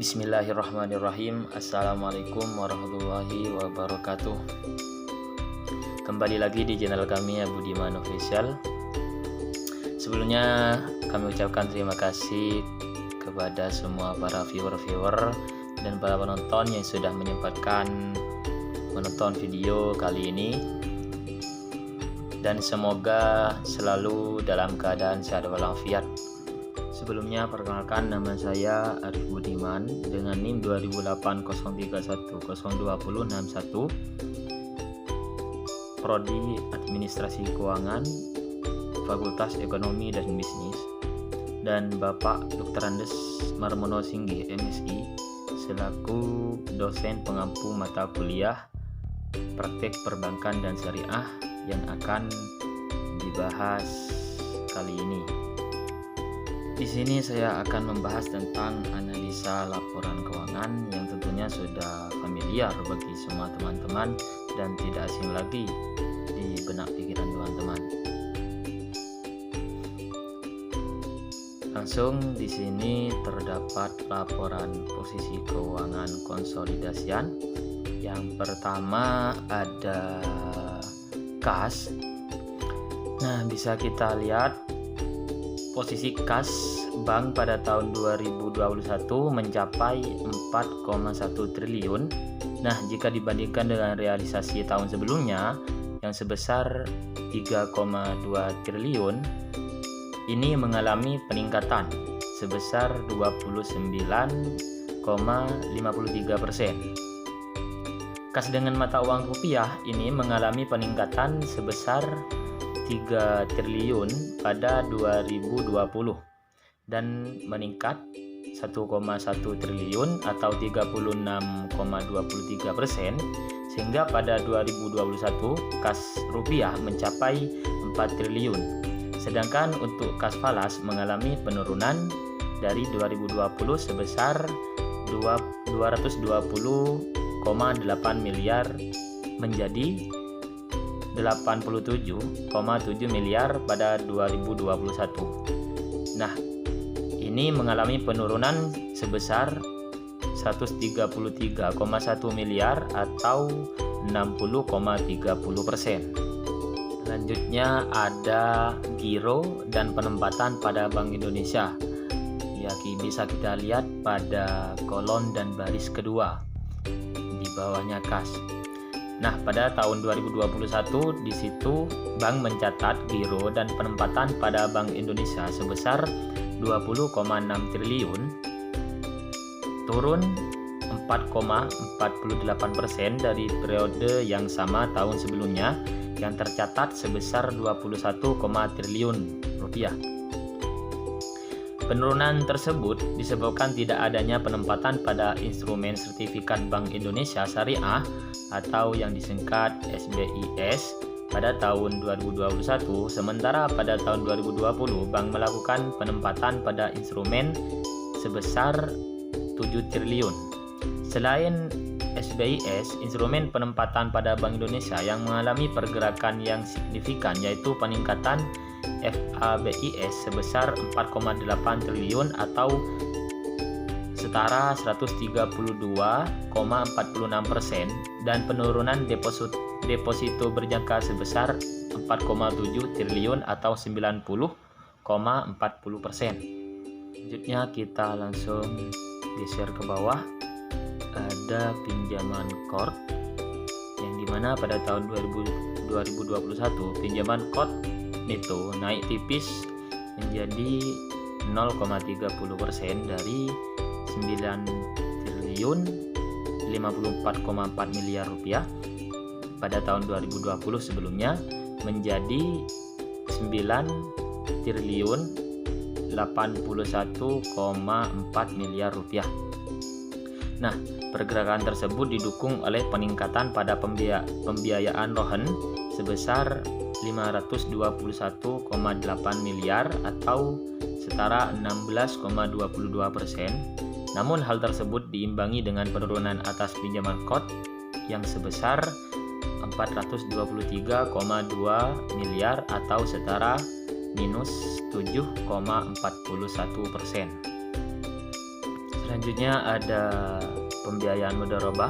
Bismillahirrahmanirrahim. Assalamualaikum warahmatullahi wabarakatuh. Kembali lagi di channel kami Budiman Official. Sebelumnya kami ucapkan terima kasih kepada semua para viewer dan para penonton yang sudah menyempatkan menonton video kali ini, dan semoga selalu dalam keadaan sehat walafiat. Sebelumnya perkenalkan, nama saya Arif Budiman dengan NIM 20803102061, Prodi Administrasi Keuangan, Fakultas Ekonomi dan Bisnis, dan Bapak Dr. Andes Marmono Singgih MSI selaku dosen pengampu mata kuliah Praktek Perbankan dan Syariah yang akan dibahas kali ini. Di sini saya akan membahas tentang analisa laporan keuangan yang tentunya sudah familiar bagi semua teman-teman dan tidak asing lagi di benak pikiran teman-teman. Langsung di sini terdapat laporan posisi keuangan konsolidasian. Yang pertama ada kas. Nah, bisa kita lihat posisi kas bank pada tahun 2021 mencapai 4,1 triliun. Nah, jika dibandingkan dengan realisasi tahun sebelumnya yang sebesar 3,2 triliun, ini mengalami peningkatan sebesar 29,53%. Kas dengan mata uang rupiah ini mengalami peningkatan sebesar 3 triliun pada 2020 dan meningkat 1,1 triliun atau 36,23%, sehingga pada 2021 kas rupiah mencapai 4 triliun. Sedangkan untuk kas falas mengalami penurunan dari 2020 sebesar 220,8 miliar menjadi 87,7 miliar pada 2021. Nah, ini mengalami penurunan sebesar 133,1 miliar atau 60,30%. Selanjutnya ada giro dan penempatan pada Bank Indonesia. Ya, bisa kita lihat pada kolom dan baris kedua di bawahnya kas. Nah, pada tahun 2021 di situ bank mencatat giro dan penempatan pada Bank Indonesia sebesar 20,6 triliun, turun 4,48% dari periode yang sama tahun sebelumnya yang tercatat sebesar 21, triliun rupiah. Penurunan tersebut disebabkan tidak adanya penempatan pada instrumen sertifikat Bank Indonesia Syariah atau yang disingkat SBIS pada tahun 2021, sementara pada tahun 2020 Bank melakukan penempatan pada instrumen sebesar 7 triliun. Selain SBIS, instrumen penempatan pada Bank Indonesia yang mengalami pergerakan yang signifikan yaitu peningkatan FABIS sebesar 4,8 triliun atau setara 132,46% dan penurunan deposito berjangka sebesar 4,7 triliun atau 90,40%. Selanjutnya kita langsung geser ke bawah. Ada pinjaman core yang dimana pada tahun 2021 pinjaman core neto naik tipis menjadi 0,30% dari 9 triliun 54,4 miliar rupiah pada tahun 2020 sebelumnya menjadi 9 triliun 81,4 miliar rupiah. Nah, pergerakan tersebut didukung oleh peningkatan pada pembiayaan rohen sebesar 521,8 miliar atau setara 16,22%. Namun hal tersebut diimbangi dengan penurunan atas pinjaman KOT yang sebesar 423,2 miliar atau setara minus 7,41%. Selanjutnya ada pembiayaan mudharabah.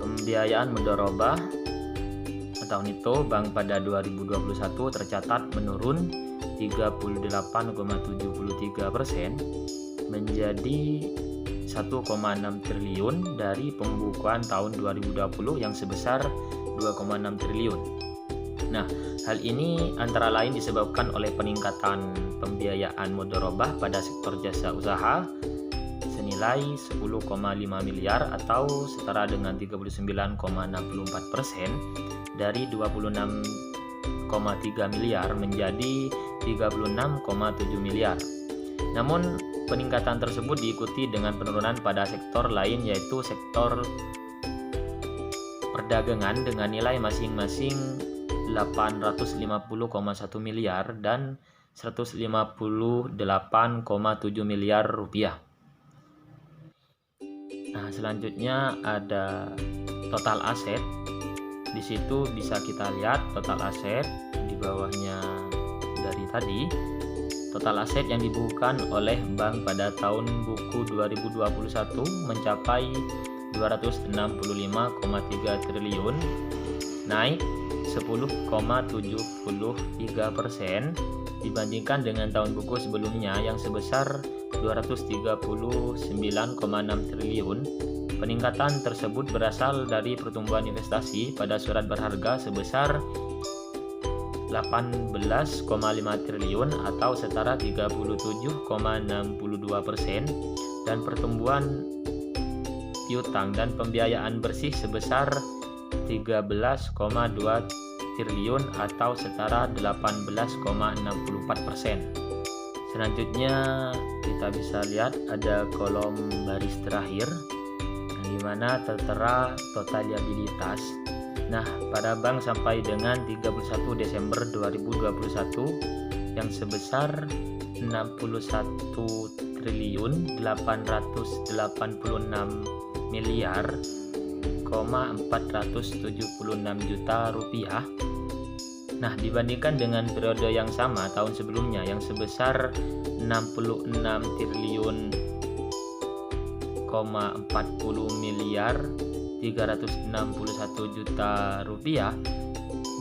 Pembiayaan mudharabah tahun itu bank pada 2021 tercatat menurun 38,73% menjadi 1,6 triliun dari pembukuan tahun 2020 yang sebesar 2,6 triliun. Nah, hal ini antara lain disebabkan oleh peningkatan pembiayaan mudharabah pada sektor jasa usaha senilai 10,5 miliar atau setara dengan 39,64% dari 26,3 miliar menjadi 36,7 miliar. Namun peningkatan tersebut diikuti dengan penurunan pada sektor lain, yaitu sektor perdagangan dengan nilai masing-masing 850,1 miliar dan 158,7 miliar rupiah. Nah, selanjutnya ada total aset. Di situ bisa kita lihat total aset di bawahnya dari tadi. Total aset yang dibukukan oleh bank pada tahun buku 2021 mencapai 265,3 triliun, naik 10,73% dibandingkan dengan tahun buku sebelumnya yang sebesar 239,6 triliun. Peningkatan tersebut berasal dari pertumbuhan investasi pada surat berharga sebesar 18,5 triliun atau setara 37,62% dan pertumbuhan piutang dan pembiayaan bersih sebesar 13,2 triliun atau setara 18,64%. Selanjutnya kita bisa lihat ada kolom baris terakhir di mana tertera total liabilitas. Nah, pada bank sampai dengan 31 Desember 2021 yang sebesar 61 triliun 886 miliar 476 juta rupiah. Nah, dibandingkan dengan periode yang sama tahun sebelumnya yang sebesar 66 triliun 40 miliar 361 juta rupiah,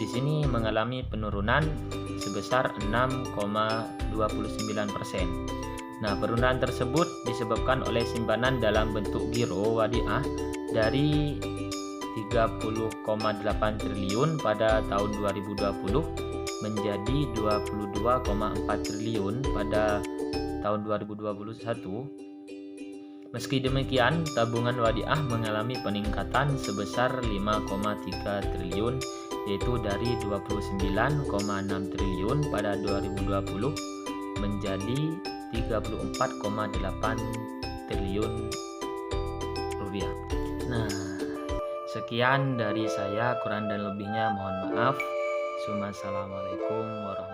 di sini mengalami penurunan sebesar 6,29%. Nah, penurunan tersebut disebabkan oleh simpanan dalam bentuk giro wadiah dari 30,8 triliun pada tahun 2020 menjadi 22,4 triliun pada tahun 2021. Meski demikian, tabungan wadiah mengalami peningkatan sebesar 5,3 triliun, yaitu dari 29,6 triliun pada 2020 menjadi 34,8 triliun rupiah. Nah, sekian dari saya, kurang dan lebihnya mohon maaf. Assalamualaikum warahmatullahi wabarakatuh.